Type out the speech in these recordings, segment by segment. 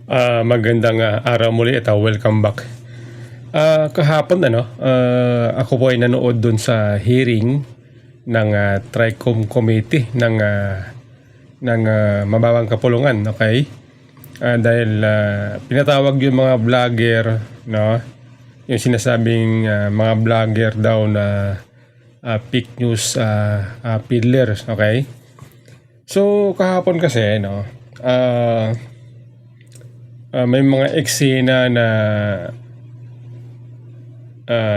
Magandang araw muli at welcome back. Kahapon ako po ay nanood doon sa hearing ng TRICOM committee ng mababang kapulungan, okay? Dahil pinatawag yung mga vlogger, no? Yung sinasabing mga vlogger daw na fake news peddlers, okay? So kahapon kasi may mga eksena na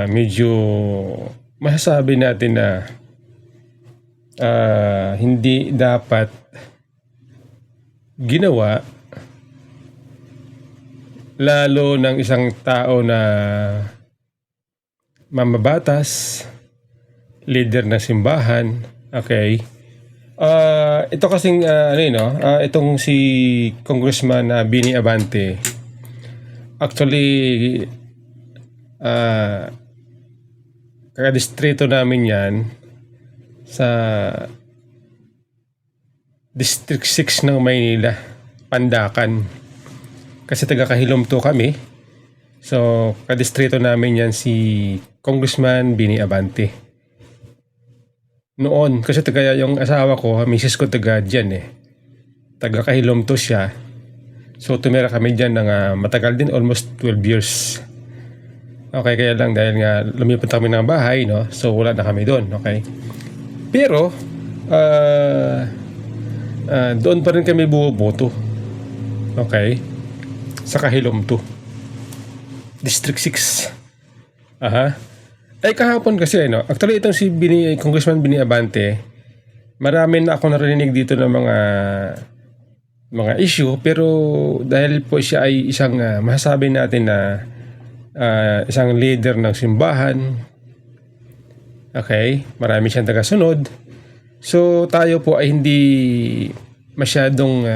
medyo masasabi natin na hindi dapat ginawa, lalo ng isang tao na mamabatas, leader ng simbahan, okay? Ito kasing itong si Congressman Bini Abante, actually kadistrito namin yan sa District 6 ng Maynila, Pandakan, kasi taga Kahilom to kami. So kadistrito namin yan si Congressman Bini Abante noon, kasi taga yung asawa ko, misis ko taga dyan taga Kahilom to siya. So tumira kami dyan ng matagal din, almost 12 years. Okay, kaya lang dahil nga lumipat kami ng bahay, no? So wala na kami doon, okay? Pero doon pa rin kami bumoboto, okay? Sa Kahilom to, District 6. Ay kahapon kasi actually itong si Congressman Bini Abante, marami na ako narinig dito ng mga issue, pero dahil po siya ay isang masasabi natin na isang leader ng simbahan, okay, marami siyang tagasunod, so tayo po ay hindi masyadong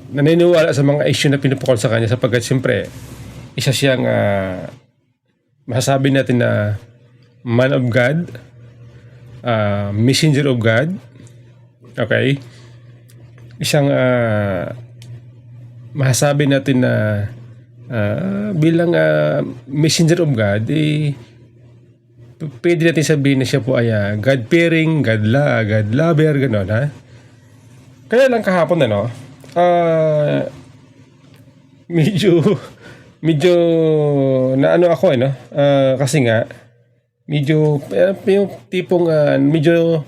naniniwala sa mga issue na pinupukol sa kanya, sapagkat siyempre isa siyang masasabi natin na man of God, messenger of God, okay? Isang masasabi natin na bilang messenger of God, pwede natin sabihin na siya po ay God-fearing, God lover, gano'n, ha? Kaya lang kahapon medyo naano ako kasi nga medyo yung tipong medyo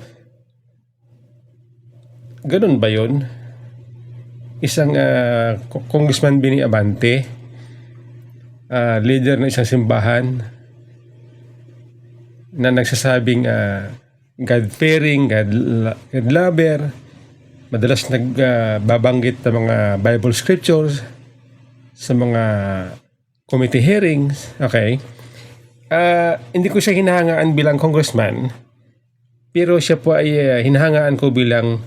ganun ba yun, isang Congressman Bini Abante, leader ng isang simbahan na nagsasabing God-fearing, God lover, madalas nagbabanggit ng mga Bible scriptures sa mga committee hearings, okay? Hindi ko siya hinahangaan bilang congressman, pero siya po ay hinahangaan ko bilang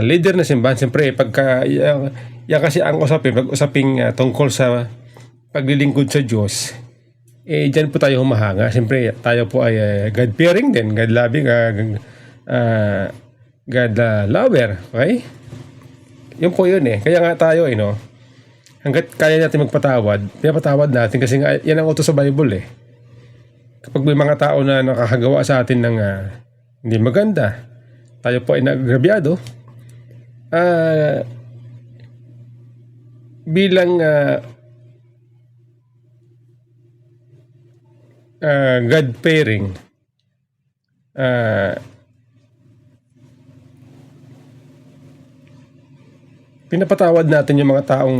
leader ng simbahan. Siyempre, pagka yan kasi ang usaping tungkol sa paglilingkod sa Diyos, dyan po tayo humahanga. Siyempre, tayo po ay God-fearing din, God-loving, God lover, okay? Yun po yun Kaya nga tayo hanggat kaya natin magpatawad, pinapatawad natin, kasi nga yan ang utos sa Bible Kapag may mga tao na nakakagawa sa atin ng hindi maganda, tayo po ay nagagrabyado, bilang God-fearing, pinapatawad natin yung mga taong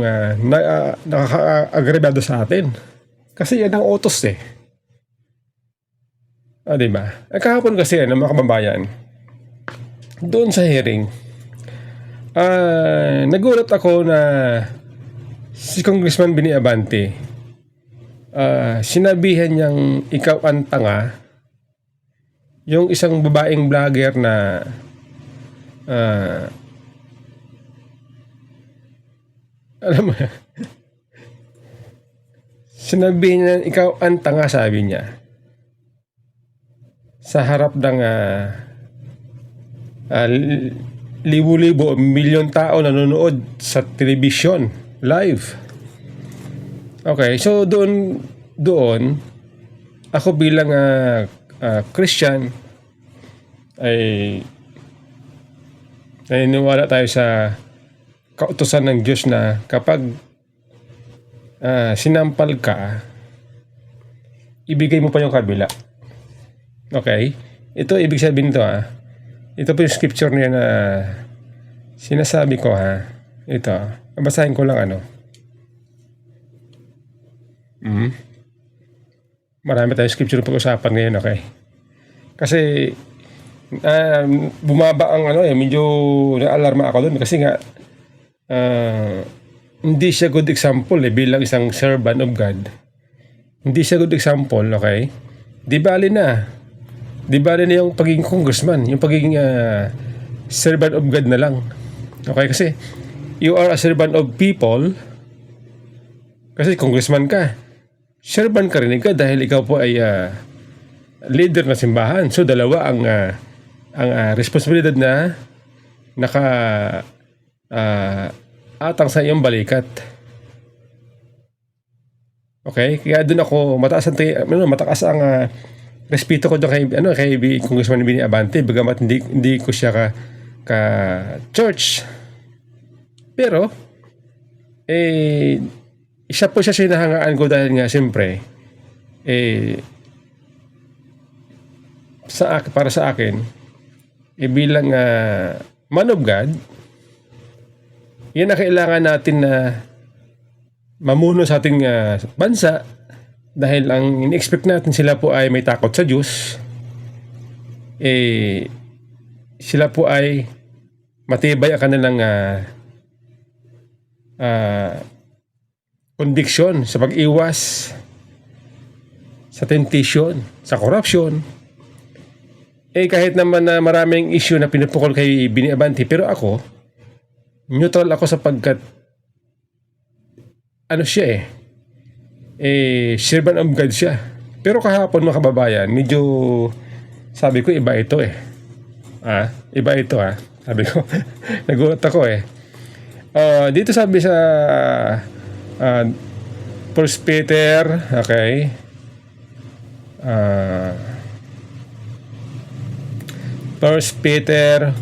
nakaka-agrabyado sa atin. Kasi yan ang utos diba? Kahapon kasi mga kababayan, doon sa hearing, nagulat ako na si Congressman Bini Abante, sinabihan niyang ikaw ang tanga yung isang babaeng vlogger na alam mo, sinabi niya ikaw ang tanga, sabi niya, sa harap ng libo-libo, milyon tao nanonood sa telebisyon. live. Okay, so doon ako bilang Christian ay naniniwala tayo sa kautusan ng Diyos na kapag sinampal ka, ibigay mo pa yung kabila. Okay? Ito, ibig sabihin nito ito po yung scripture niya na sinasabi ko Ito, basahin ko lang Marami tayong scripture na pag-usapan ngayon, okay? Kasi bumaba ang medyo na-alarma ako doon kasi nga hindi siya good example bilang isang servant of God. Hindi siya good example, okay? Di bali na yung pagiging congressman, yung pagiging servant of God na lang. Okay, kasi you are a servant of people kasi congressman ka. Servant ka rin dahil ikaw po ay leader na simbahan. So dalawa ang responsibilidad na atang sa iyong balikat. Okay? Kaya doon ako mataas ang respeto ko doon kay Congressman Bini Abante, bagamat hindi ko siya ka church. Pero isa po siya sinahangaan ko dahil nga siyempre para sa akin bilang man of God, yan ang kailangan natin na mamuno sa ating bansa dahil ang in-expect natin sila po ay may takot sa Diyos. Sila po ay matibay ang kanilang conviction sa pag-iwas sa temptation, sa corruption. Kahit naman na maraming issue na pinupukol kay Bini Abante, pero ako neutral ako sapagkat siya servant of God siya. Pero kahapon mga kababayan, medyo sabi ko iba ito iba ito sabi ko nagulat ako dito sabi sa 1 Peter, okay, 1 Peter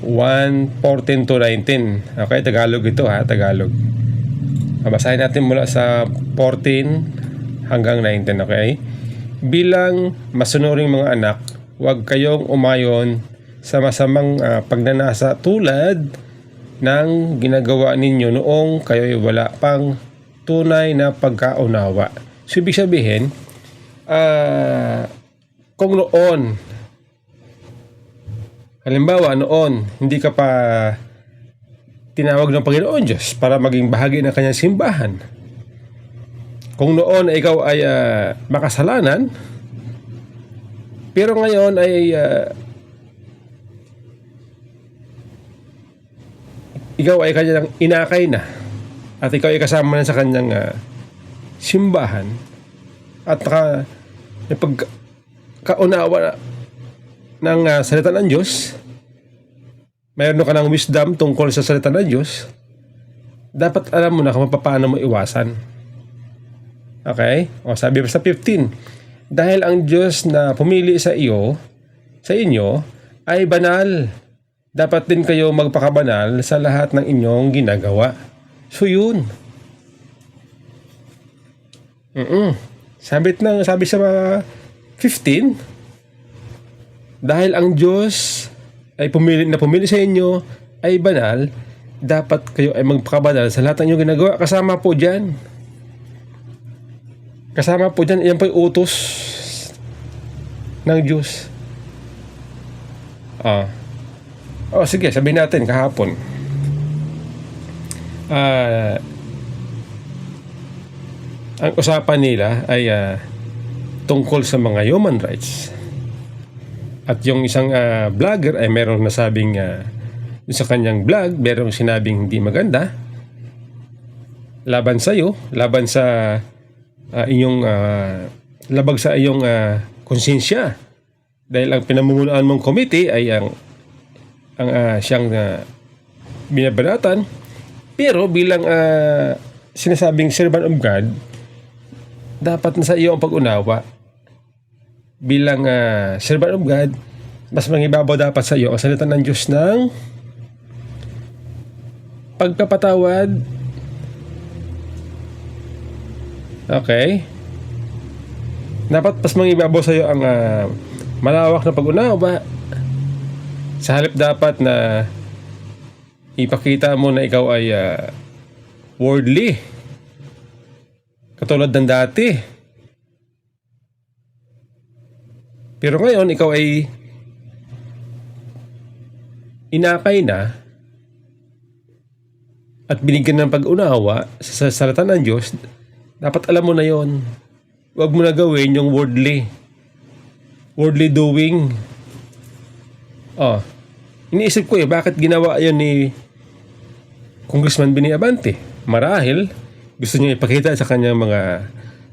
1:14-19. Okay, Tagalog ito Tagalog. Babasahin natin mula sa 14 hanggang 19, okay? Bilang masunuring mga anak, huwag kayong umayon sa masamang pagnanasa tulad ng ginagawa ninyo noong kayo'y wala pang tunay na pagkaunawa. So, ibig sabihin, kung noon, halimbawa noon, hindi ka pa tinawag ng Panginoon Diyos para maging bahagi ng kanyang simbahan. Kung noon ikaw ay makasalanan, pero ngayon ay ikaw ay kanyang inakay na at ikaw ay kasama na sa kanyang simbahan at pagkaunawa ng salita ng Diyos, mayroon ka ng wisdom tungkol sa salita ng Diyos, dapat alam mo na kung paano mo iwasan. Okay? O sabi sa 15, dahil ang Diyos na pumili sa inyo ay banal, dapat din kayo magpakabanal sa lahat ng inyong ginagawa. So yun. Sabi sa 15, dahil ang Diyos ay pumili sa inyo ay banal, dapat kayo ay magpakabanal sa lahat ng inyong ginagawa. Kasama po dyan, yan po yung utos ng Diyos. Sige, sabihin natin kahapon. Ang usapan nila ay tungkol sa mga human rights. At yung isang vlogger ay merong nasabing sa kanyang vlog, merong sinabing hindi maganda laban sa iyo, laban sa inyong labag sa iyong konsensya. Dahil ang pinamumunuan mong committee ay ang siyang binabanatan. Pero bilang sinasabing servant of God, dapat nasa iyo ang pag-unawa. Bilang servant of God, mas mangibabaw dapat sa iyo ang salita ng Diyos ng pagpapatawad. Okay? Dapat mas mangibabaw sa iyo ang malawak na pag-unawa. Sa halip dapat na ipakita mo na ikaw ay worldly. Katulad ng dati. Pero ngayon, ikaw ay inakay na at binigyan ng pag-unawa sa salita ng Diyos. Dapat alam mo na yon. Huwag mo na gawin yung worldly doing. Iniisip ko bakit ginawa yon ni Congressman Benny Abante? Marahil gusto niya ipakita sa kanyang mga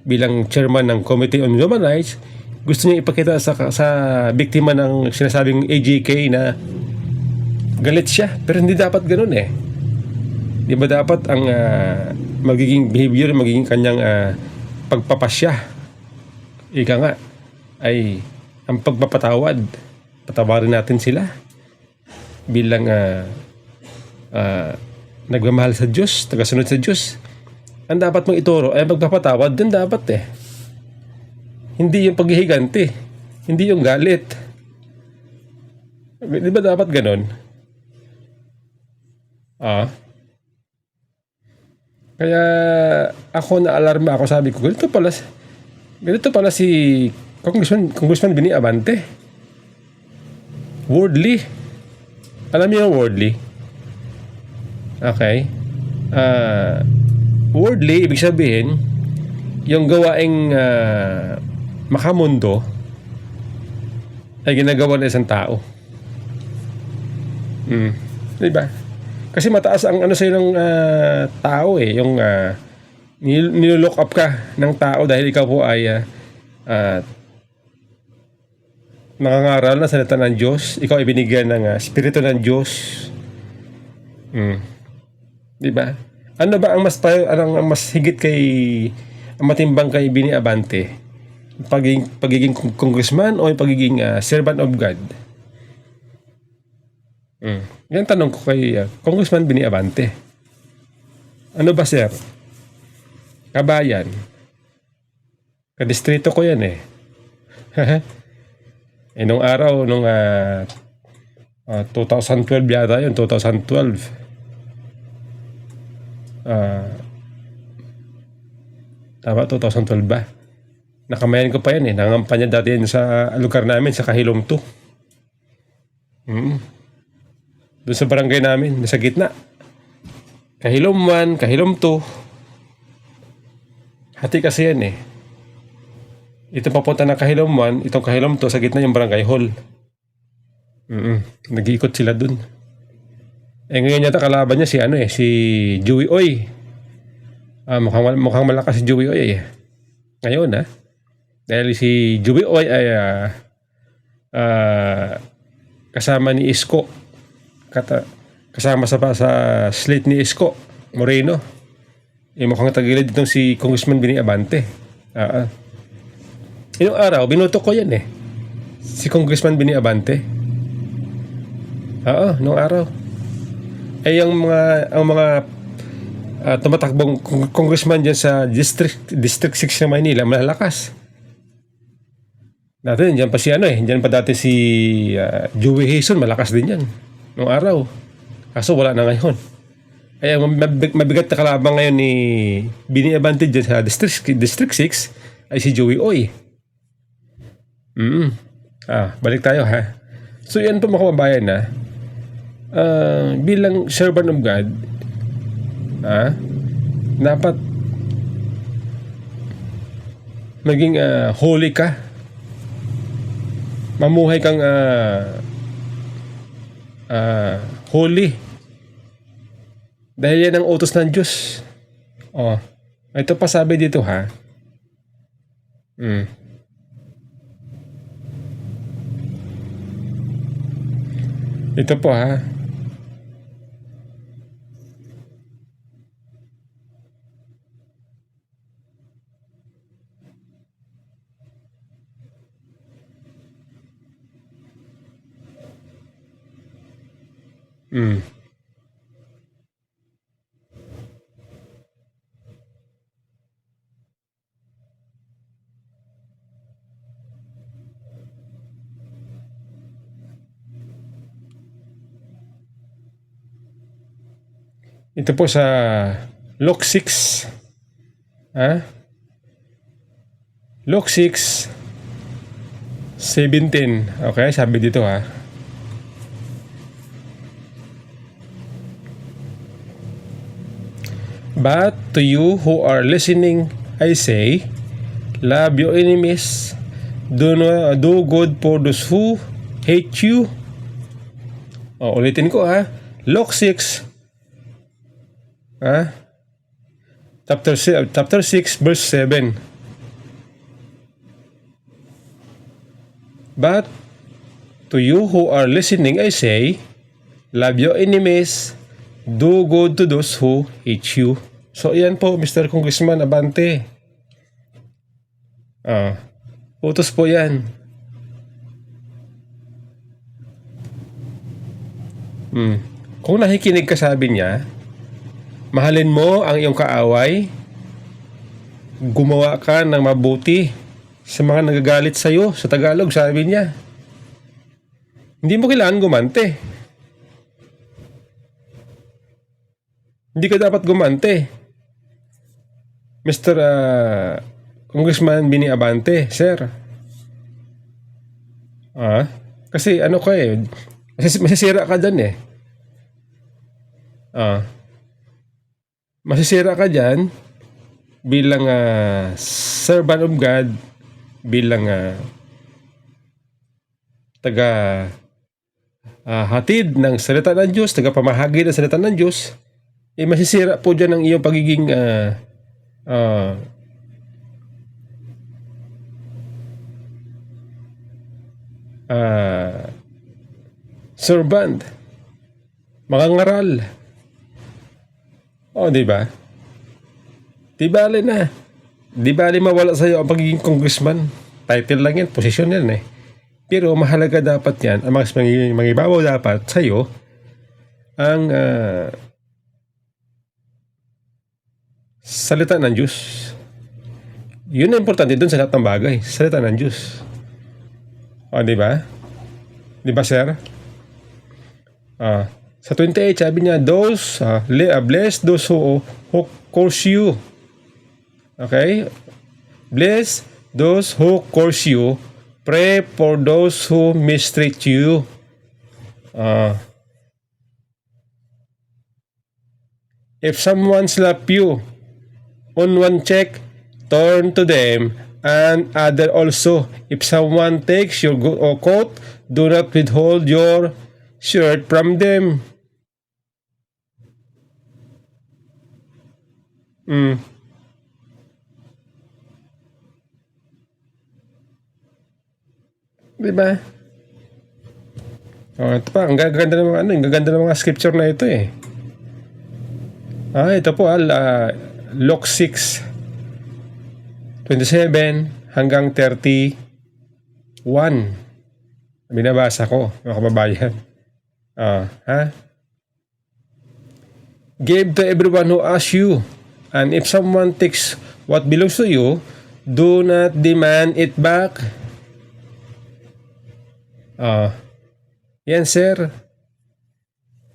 bilang chairman ng Committee on Human Rights, gusto niya ipakita sa biktima ng sinasabing AJK na galit siya. Pero hindi dapat ganoon Di ba dapat ang magiging behavior, magiging kanyang pagpapasya, ika nga, ay ang pagpapatawad. Patawarin natin sila bilang nagmamahal sa Diyos, tagasunod sa Diyos. Ang dapat mong ituro ay magpapatawad din dapat Hindi yung paghihiganti, hindi yung galit. Di ba dapat ganon? Kaya ako na-alarma ako, sabi ko, ganito pala si Congressman Benny Abante. Worldly. Alam niyo yung worldly? Okay. Worldly, ibig sabihin, yung gawaing makamundo ay ginagawa ng isang tao. Diba? Kasi mataas ang sa ng tao yung nilook up ka ng tao dahil ikaw po ay nangangaral na salita ng Diyos. Ikaw ay binigyan ng Espiritu ng Diyos. Diba? Ano ba ang mas higit kay matimbang kay Benny Abante? Pagiging congressman o yung pagiging servant of God? Yan tanong ko kay Congressman Benny Abante. Ano ba, sir? Kabayan. Kadistrito ko yan nung araw, nung 2012 yata yun, 2012. Tama, 2012 ba? Nakamayan ko pa yan nangampanya dati yan sa lugar namin sa Kahilom 2. Doon sa barangay namin, nasa gitna. Kahilom 1, Kahilom 2. Hati kasi yan Ito papunta ng Kahilom 1, itong Kahilom 2, sa gitna yung barangay hall. Nag-iikot sila dun. Ngayon yata kalaban niya si Joey Oy. Mukhang malakas si Joey Oy ngayon dahil si Joey Oy ay kasama ni Isko. Kasama sa slate ni Isko Moreno. Mukhang tagilid ditong si Congressman Benny Abante. Yung araw, binuto ko yan si Congressman Benny Abante. Nung araw. Ang mga tumatakbong congressman dyan sa District 6 ng Maynila, malalakas. Dati dyan pa dyan pa dati si Joey Hason, malakas din yan nung araw. Kaso wala na ngayon. Ay mabigat na kalaban ngayon ni Benny Abante dyan sa District 6 ay si Joey Oy. Balik tayo So yan po mga kababayan bilang servant of God, dapat maging holy ka. Mamuhay kang holy. Dahil yan ang utos ng Diyos. Ito pa sabi dito Ito po Mm. Ito po sa Luke 6. Ha? Luke 6:17. Okay, sabi dito ha. But to you who are listening, I say, love your enemies, do good for those who hate you. Ulitin ko ha. Luke 6, ha? Chapter 6 verse 7. But to you who are listening, I say, love your enemies, do good to those who hate you. So, yan po, Mr. Congressman Abante. Utos po yan. Kung nakikinig ka, sabi niya, mahalin mo ang iyong kaaway, gumawa ka ng mabuti sa mga nagagalit sa'yo. Sa Tagalog, sabi niya, hindi mo kailangan gumante. Hindi ka dapat gumante. Mr. Congressman Bini Abante, sir. Kasi ano ka eh, masisira ka dyan eh. Masisira ka dyan bilang servant of God, bilang taga hatid ng salita ng Diyos, taga pamahagi ng salita ng Diyos, masisira po dyan ang iyong pagiging servant, mangangaral. Di ba? Di bali na. Di bali mawala sa'yo ang pagiging congressman. Title lang yan, posisyon yan eh. Pero mahalaga dapat yan, ang mangibabaw dapat sa'yo, ang salita ng Diyos. Yun ang importante dun sa lahat ng bagay. Salita ng Diyos. Di ba? Di ba, sir? Sa 28, sabi niya, bless those who curse you. Okay? Bless those who curse you. Pray for those who mistreat you. If someone slap you on one cheek, turn to them and other also. If someone takes your coat, do not withhold your shirt from them. Diba? Ito pa, ang gaganda ng mga ang gaganda ng mga scripture na ito eh. Ito po Luke 6:27 hanggang 31. Binabasa ko, mga kababayan. Give to everyone who asks you, and if someone takes what belongs to you, do not demand it back. Yan, sir.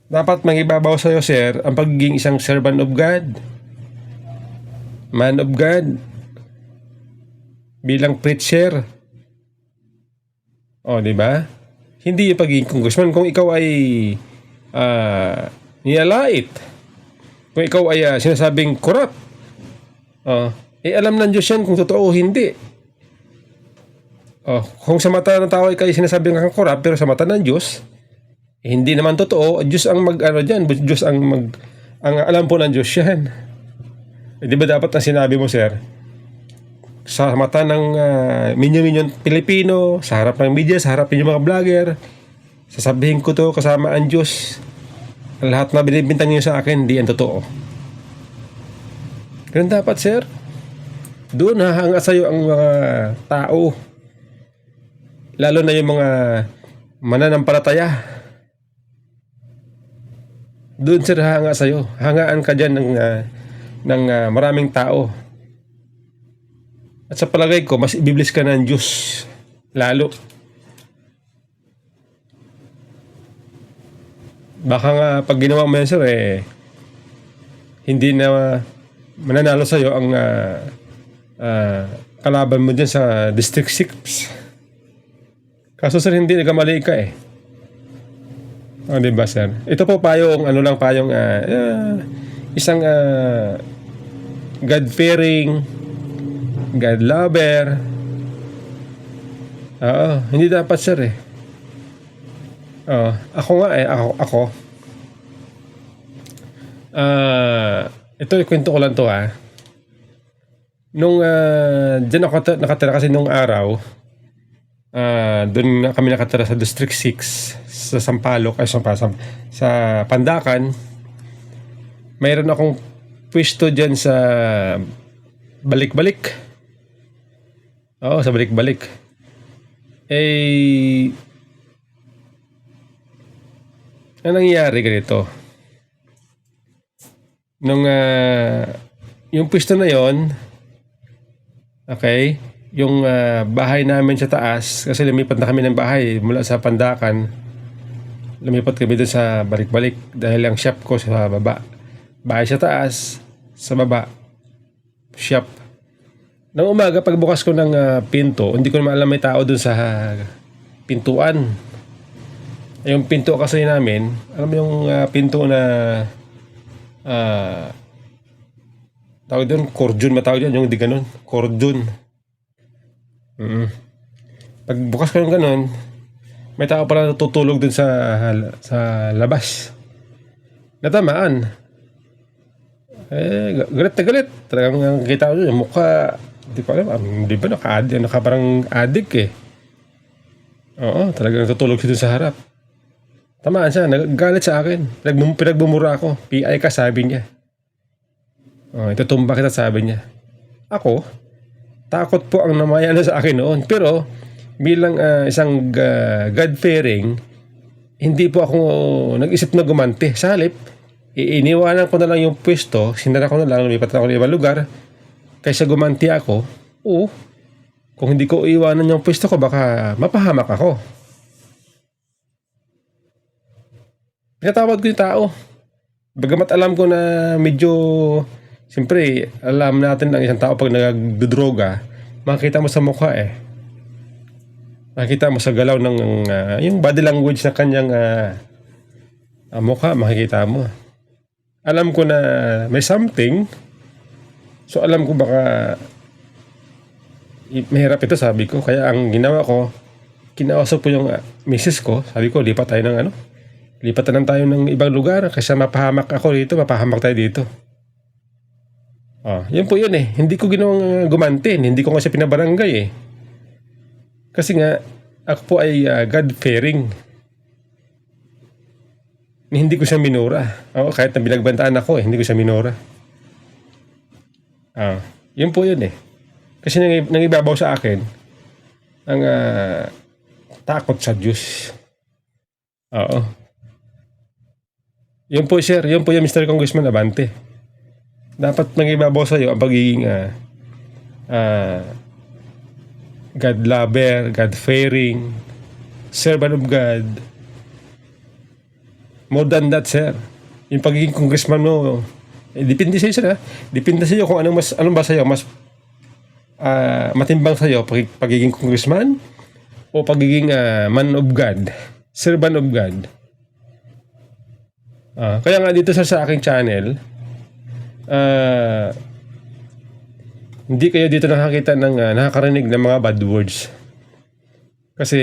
Dapat mangibabaw sa'yo, sir, ang pagiging isang servant of God, man of God, bilang preacher. Di ba? Hindi yung pagiging congressman. Kung ikaw ay nilalait, kung ikaw ay sinasabing corrupt, alam ng Diyos yan kung totoo o hindi. Kung sa mata ng tao ay kayo sinasabing kang corrupt, pero sa mata ng Diyos, hindi naman totoo. Diyos ang dyan. Diyos ang alam po ng Diyos yan. Di ba dapat ang sinabi mo, sir? Sa mata ng minyo-minyon Pilipino, sa harap ng media, sa harap ng mga vlogger, sasabihin ko to kasama ang Diyos. Lahat na binibintang niyo sa akin, di yan totoo. Ganun dapat, sir. Doon hahanga sa'yo ang mga tao. Lalo na yung mga mananampalataya. doon sir hanga sa'yo. Hangaan ka dyan ng maraming tao. At sa palagay ko, mas ibiblis ka ng Diyos lalo. Baka nga pag ginawa mo yan sir, hindi na mananalo sa'yo ang kalaban mo dyan sa District 6. Kaso sir, hindi nagkamali ka O, diba sir? Ito po payong, isang God-fearing, God-lover. Oo, hindi dapat sir ako nga ako. Ito, kwento ko lang to Nung dyan ako nakatira kasi nung araw, doon kami nakatira sa District 6 sa Sampaloc, sa Pandakan. Mayroon akong pwesto dyan sa balik-balik. Oo, sa balik-balik. Ano nangyayari ganito? Nung yung pwesto na yon, okay, yung bahay namin sa taas, kasi lumipat na kami ng bahay mula sa Pandakan, lumipat kami doon sa balik-balik dahil ang shop ko sa baba. Bahay sa taas, sa baba, shop. Nang umaga, pagbukas ko ng pinto, hindi ko naman alam may tao doon sa pintuan. Yung pinto kasi namin, alam mo yung pinto na tawag doon, cordon, matawag doon, yung di ganun, cordon. Pagbukas ko ng ganun, may tao pala natutulog dun sa labas. Natamaan. Galit na galit. Talagang kita ko yung mukha. Hindi ko alam. Di ba parang adik Oo, talagang natutulog siya dun sa harap. Tamaan siya. Nagalit sa akin. Pinagbumura ako. PI ka, sabi niya. Itutumba kita, sabi niya. Ako, takot po ang namayana sa akin noon. Pero, bilang isang God-fearing, hindi po ako nag-isip na gumanti. Sa halip, iniwanan ko na lang yung pwesto, sinara ko na lang, lumipat na ako ng ibang lugar, kaysa gumanti ako. Kung hindi ko iwanan yung pwesto ko, baka mapahamak ako. Pinatawad ko yung tao. Bagamat alam ko na medyo, siyempre, alam natin ang isang tao pag nagdodroga, makikita mo sa mukha makikita mo sa galaw ng yung body language na kanyang mukha, makikita mo. Alam ko na may something. So alam ko baka mahirap ito, sabi ko. Kaya ang ginawa ko, kinausap ko yung misis ko. Sabi ko, lipat tayo ng ibang lugar kasi mapahamak ako dito, mapahamak tayo dito. Yun po yun Hindi ko ginawang gumantin. Hindi ko kasi pinabarangay Kasi nga, ako po ay God-fearing. Hindi ko siya minura. Kahit na binagbantaan ako hindi ko siya minura. Yun po yun Kasi nangibabaw sa akin ang takot sa Diyos. Yun po sir, yun po yung Mr. Congressman Abante. Dapat nangibabaw sa'yo ang pagiging God-lover, God-fearing, servant of God. More than that, sir. Yung pagiging congressman mo, depende sa'yo, sir. Depende sa'yo kung anong ba sa'yo, mas matimbang sa'yo, pagiging congressman o pagiging man of God, servant of God. Kaya nga dito sa aking channel, hindi kayo dito nakakarinig ng mga bad words. Kasi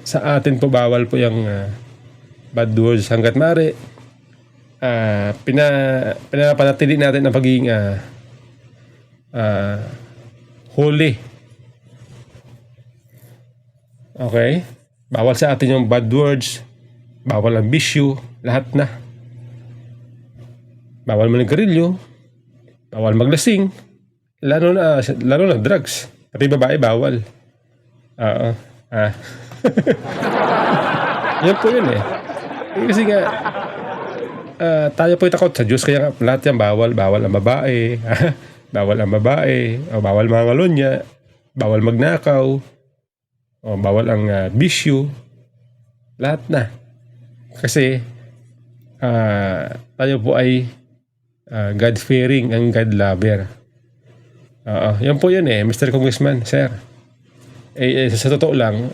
sa atin po bawal po yung bad words hanggat maaari. Pinapanatili natin ang pagiging holy. Okay? Bawal sa atin yung bad words, bawal ang bisyo, lahat na. Bawal manigarilyo, bawal maglasing, lalo na drugs. Pati babae bawal. Yan po yun Kasi nga tayo po'y takot sa Diyos kaya nga lahat yan bawal. Bawal ang babae, bawal ang babae, o bawal mangalunya, bawal magnakaw, o bawal ang bisyo, lahat na. Kasi tayo po ay God-fearing and God-lover. Yan po yun Mr. Congressman, sir. Sa totoo lang,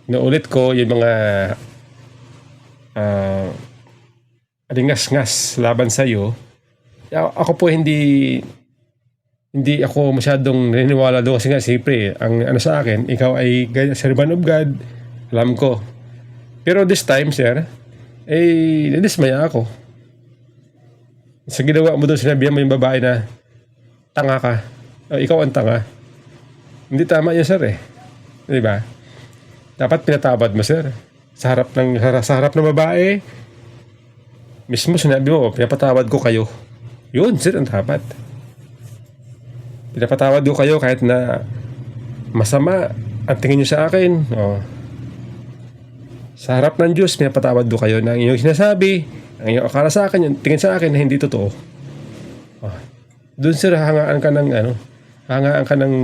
naulit ko yung mga ringas-ngas laban sa'yo. Ako po hindi ako masyadong naniniwala doon kasi nga siyempre ang ano sa akin, ikaw ay servant of God, alam ko. Pero this time, sir, nadismaya ako. Sa ginawa mo doon, sinabihan mo yung babae na tanga ka. Ikaw ang tanga. Hindi tama yun, sir Di ba? Dapat pinatawad mo, sir. Sa harap ng babae, mismo sinabi mo, pinapatawad ko kayo. Yun, sir, ang dapat. Pinapatawad ko kayo kahit na masama ang tingin nyo sa akin. Sa harap ng Diyos, pinapatawad ko kayo na inyong sinasabi, ang inyong akala sa akin, yung tingin sa akin na hindi totoo. Doon, sir, hangaan ka ng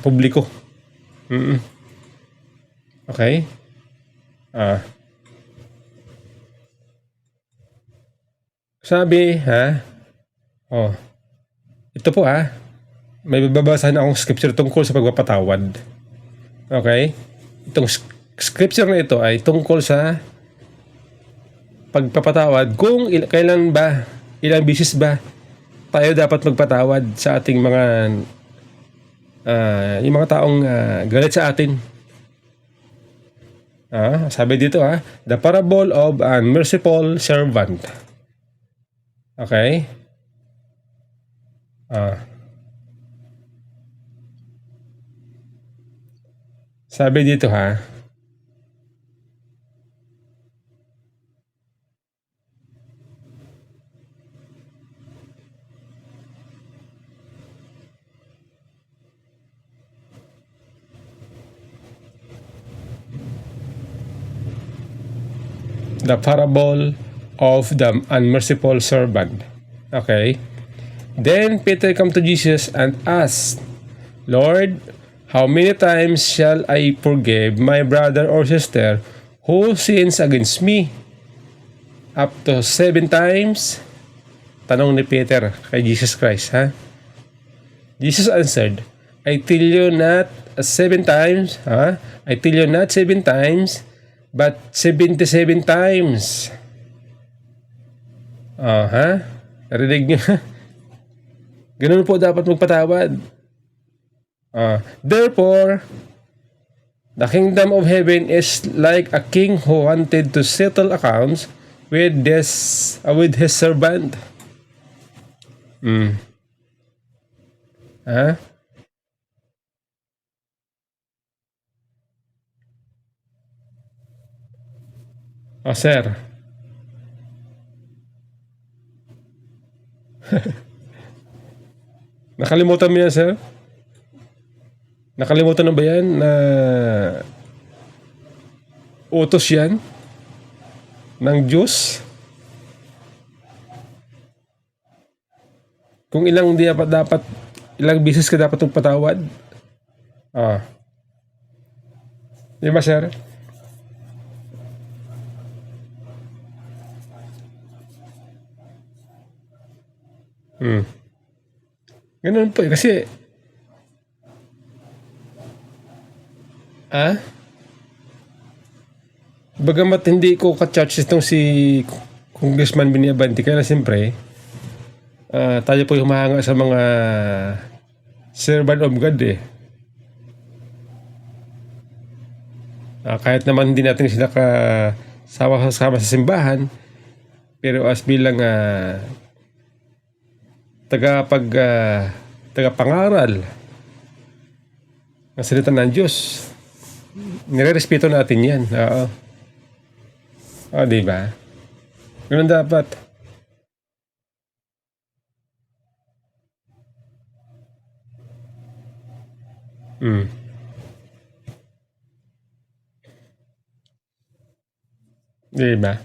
publiko. Okay? Sabi, ito po may babasahin akong scripture tungkol sa pagpapatawad. Okay? Itong scripture na ito ay tungkol sa pagpapatawad kung kailan ba, ilang bisis ba tayo dapat magpatawad sa ating mga yung mga taong galit sa atin. Sabi dito the parable of an merciful servant. Okay? Sabi dito the parable of the unmerciful servant. Okay? Then Peter come to Jesus and asked, Lord, how many times shall I forgive my brother or sister who sins against me? Up to 7 times? Tanong ni Peter kay Jesus Christ, Jesus answered, I tell you not 7 times, I tell you not 7 times, but 77 times. Narinig nyo? Ganun po dapat magpatawad. Therefore, the kingdom of heaven is like a king who wanted to settle accounts with his servant. Sir. Nakalimutan mo yan, sir? Nakalimutan mo ba yan na utos yan ng Diyos? Kung ilang bisis ka dapat magpatawad? Di ba, sir? Ganun po kasi bagamat hindi ko ka-church itong si Congressman Biniabanti, kaya siyempre tayo po humahanga sa mga servant of God kahit naman hindi natin sila kasama sa simbahan, pero as bilang tagapangaral ng salita ng Diyos, nire-respeto natin yan. Di ba? Ganun dapat. Di ba?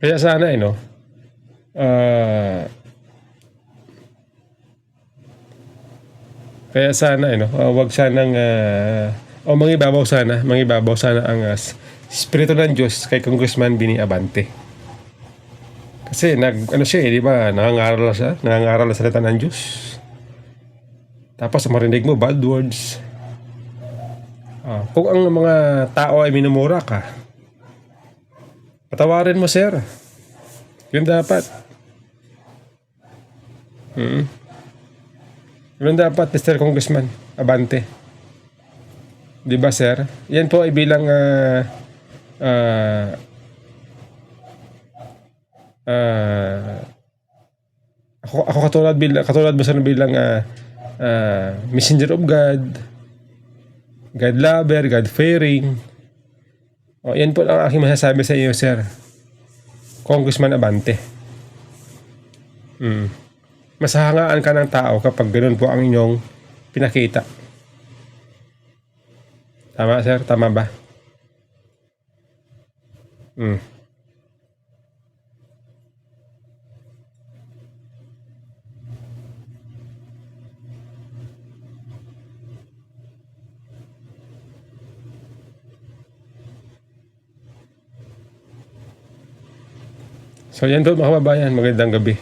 Kaya sana no, ah, kaya sana wag sanang o mangibabaw sana ang Espiritu ng Diyos kay Congressman Bini Abante. Kasi siya di ba, nangangaral na salita ng Diyos. Tapos marinig mo bad words. Kung ang mga tao ay minumura ka, patawarin mo, sir. Yun dapat. Yun dapat, Mr. Congressman Abante. Di ba, sir? Yan po ay bilang ah, ako katulad mo sa bilang messenger of God, God lover, God fearing. Yan po ang aking masasabi sa iyo, sir. Congressman Abante. Masahangaan ka ng tao kapag ganoon po ang inyong pinakita. Tama, sir? Tama ba? So yan po mga kababayan, magandang gabi.